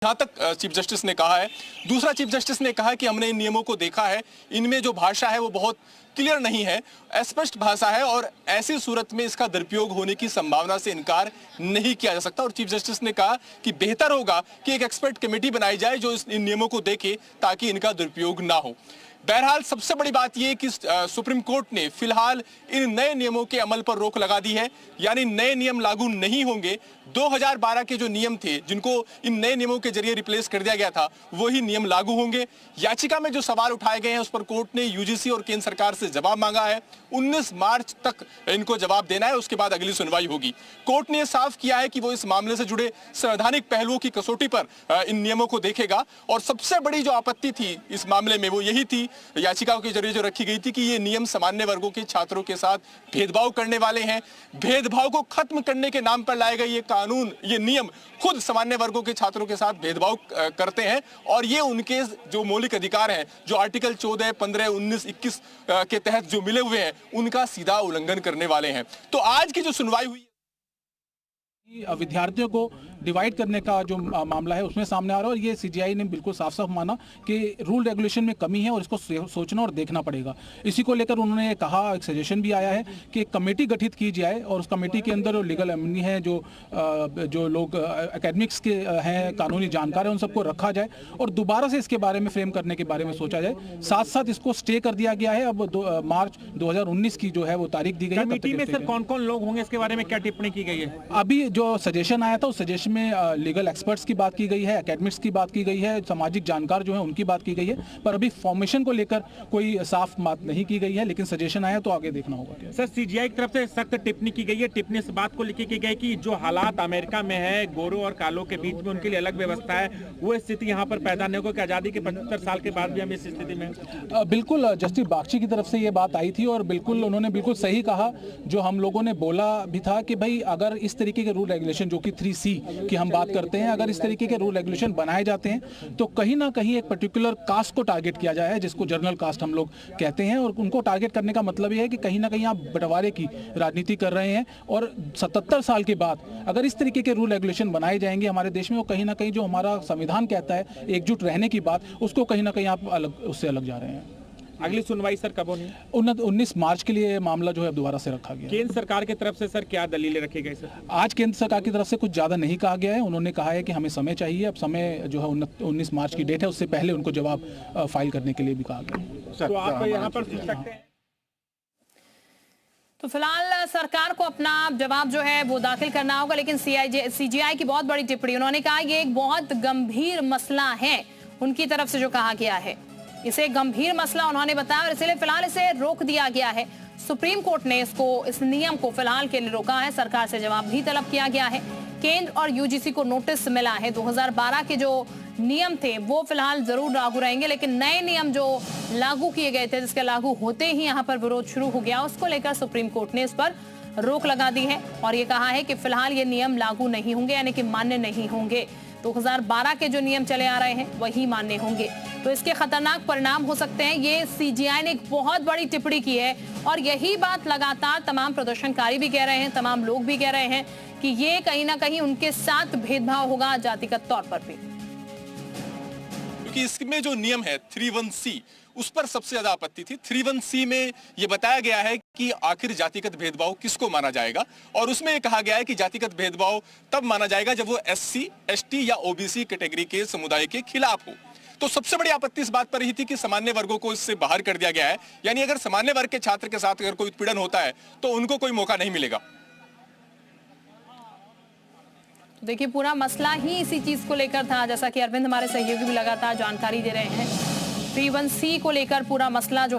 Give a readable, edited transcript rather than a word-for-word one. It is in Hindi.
जहां तक चीफ जस्टिस ने कहा है। दूसरा, चीफ जस्टिस ने कहा कि हमने इन नियमों को देखा है, इनमें जो भाषा है वो बहुत क्लियर नहीं है, अस्पष्ट भाषा है और ऐसी सूरत में इसका दुरुपयोग होने की संभावना से इनकार नहीं किया जा सकता। और चीफ जस्टिस ने कहा कि बेहतर होगा कि एक एक्सपर्ट कमेटी बनाई जाए जो इन नियमों को देखे ताकि इनका दुरुपयोग ना हो। बहरहाल सबसे बड़ी बात यह कि सुप्रीम कोर्ट ने फिलहाल इन नए नियमों के अमल पर रोक लगा दी है, यानी नए नियम लागू नहीं होंगे। 2012 के जो नियम थे जिनको इन नए नियमों के जरिए रिप्लेस कर दिया गया था वही नियम लागू होंगे। याचिका में जो सवाल उठाए गए हैं उस पर कोर्ट ने यूजीसी और केंद्र सरकार से जवाब मांगा है। 19 मार्च तक इनको जवाब देना है, उसके बाद अगली सुनवाई होगी। कोर्ट ने यह साफ किया है कि वो इस मामले से जुड़े संवैधानिक पहलुओं की कसौटी पर इन नियमों को देखेगा। और सबसे बड़ी जो आपत्ति थी इस मामले में वो यही थी, याचिकाओं के जरिए जो रखी गई थी कि ये नियम सामान्य वर्गों के छात्रों के साथ भेदभाव करने वाले हैं। भेदभाव को खत्म करने के नाम पर लाए गए ये कानून, ये नियम खुद सामान्य वर्गों के छात्रों के साथ भेदभाव करते हैं और ये उनके जो मौलिक अधिकार हैं, जो आर्टिकल 14, 15, 19, 21 के तहत जो मिले हुए हैं, उनका सीधा उल्लंघन करने वाले हैं। तो आज की जो सुनवाई हुई, विद्यार्थियों को डिवाइड करने का जो मामला है उसमें सामने आ रहा है और ये सीजीआई ने बिल्कुल साफ साफ माना कि रूल रेगुलेशन में कमी है और इसको सोचना और देखना पड़ेगा। इसी को लेकर उन्होंने कहा, एक सजेशन भी आया है कि एक कमेटी गठित की जाए और उस कमेटी के अंदर लीगल एमनी है, जो लोग एकेडमिक्स के हैं, कानूनी जानकार हैं, उन सबको रखा जाए और दोबारा से इसके बारे में फ्रेम करने के बारे में सोचा जाए। साथ साथ इसको स्टे कर दिया गया है। अब मार्च 2019 की जो है वो तारीख दी गई है। कमेटी में सर कौन कौन लोग होंगे, इसके बारे में क्या टिप्पणी की गई है? अभी जो सजेशन आया था उस सजेशन में लीगल एक्सपर्ट्स की बात की गई है, एकेडमिक्स की बात की गई है, सामाजिक जानकार जो है उनकी बात की गई है, पर अभी फॉर्मेशन को लेकर कोई साफ बात नहीं की गई है। लेकिन सजेशन आया तो आगे देखना होगा। सर, सीजीआई की तरफ से सख्त टिप्पणी की गई है। टिप्पणी इस बात को लिखी की गई कि जो हालात अमेरिका में है, गोरों और कालों के बीच में उनके लिए अलग व्यवस्था है, वो स्थिति यहाँ पर पैदा नहीं होगी कि आजादी के 75 साल के बाद भी हम इस स्थिति में। बिल्कुल जस्टिस बागची की तरफ से ये बात आई थी और बिल्कुल उन्होंने बिल्कुल सही कहा जो हम लोगों ने बोला भी था कि भाई अगर इस तरीके के रूल रेगुलेशन जो कि 3C की हम बात करते हैं, अगर इस तरीके के रूल रेगुलेशन बनाए जाते हैं तो कहीं ना कहीं एक पर्टिकुलर कास्ट को टारगेट किया जाए, जिसको जर्नल कास्ट हम लोग कहते हैं। और उनको टारगेट करने का मतलब यह है कि कहीं ना कहीं आप बंटवारे की राजनीति कर रहे हैं। और 77 साल के बाद अगर इस तरीके के रूल रेगुलेशन बनाए जाएंगे हमारे देश में, वो कहीं ना कहीं जो हमारा संविधान कहता है एकजुट रहने की बात, उसको कहीं ना कहीं आप उससे अलग जा रहे हैं। अगली सुनवाई सर कब होनी? 19 मार्च के लिए मामला जो है दोबारा से रखा गया। केंद्र सरकार की तरफ से सर क्या दलीलें रखी गई? सर आज केंद्र सरकार की तरफ से कुछ ज्यादा नहीं कहा गया है। उन्होंने कहा है कि हमें समय चाहिए। अब समय जो है 19 मार्च की डेट है, उससे पहले उनको जवाब फाइल करने के लिए भी कहा गया। तो आप यहाँ पर सुन सकते हैं। तो फिलहाल सरकार को अपना जवाब जो है वो दाखिल करना होगा। लेकिन सीजीआई की बहुत बड़ी टिप्पणी, उन्होंने कहा ये एक बहुत गंभीर मसला है। उनकी तरफ से जो कहा गया है इसे गंभीर मसला उन्होंने बताया और इसलिए फिलहाल इसे रोक दिया गया है। सुप्रीम कोर्ट ने इस नियम को फिलहाल के लिए रोका है। सरकार से जवाब भी तलब किया गया है। केंद्र और यूजीसी को नोटिस मिला है। 2012 के जो नियम थे वो फिलहाल जरूर लागू रहेंगे, लेकिन नए नियम जो लागू किए गए थे, जिसके लागू होते ही यहाँ पर विरोध शुरू हो गया, उसको लेकर सुप्रीम कोर्ट ने इस पर रोक लगा दी है और ये कहा है कि फिलहाल ये नियम लागू नहीं होंगे, यानी कि मान्य नहीं होंगे। 2012 के जो नियम चले आ रहे हैं वही मान्य होंगे। तो इसके खतरनाक परिणाम हो सकते हैं। ये सीजीआई ने एक बहुत बड़ी टिप्पणी की है और यही बात लगातार तमाम प्रदर्शनकारी भी कह रहे हैं, तमाम लोग भी कह रहे हैं कि ये कहीं ना कहीं उनके साथ भेदभाव होगा जातिगत तौर पर भी। क्योंकि इसमें जो नियम है 31C, उस पर सबसे ज्यादा आपत्ति थी। 31C में यह बताया गया है कि आखिर जातिगत भेदभाव किसको माना जाएगा और उसमें यह कहा गया है कि जातिगत भेदभाव तब माना जाएगा जब वो SC, ST या OBC कैटेगरी के समुदाय के खिलाफ हो। तो सबसे बड़ी आपत्ति इस बात पर ही थी कि सामान्य वर्गों को इससे बाहर कर दिया गया है, यानी अगर सामान्य वर्ग के छात्र के साथ अगर कोई उत्पीड़न होता है तो उनको कोई मौका नहीं मिलेगा। देखिए पूरा मसला ही इसी चीज को लेकर था, जैसा कि अरविंद हमारे सहयोगी भी लगातार जानकारी दे रहे हैं। 31C को लेकर पूरा मसला जो है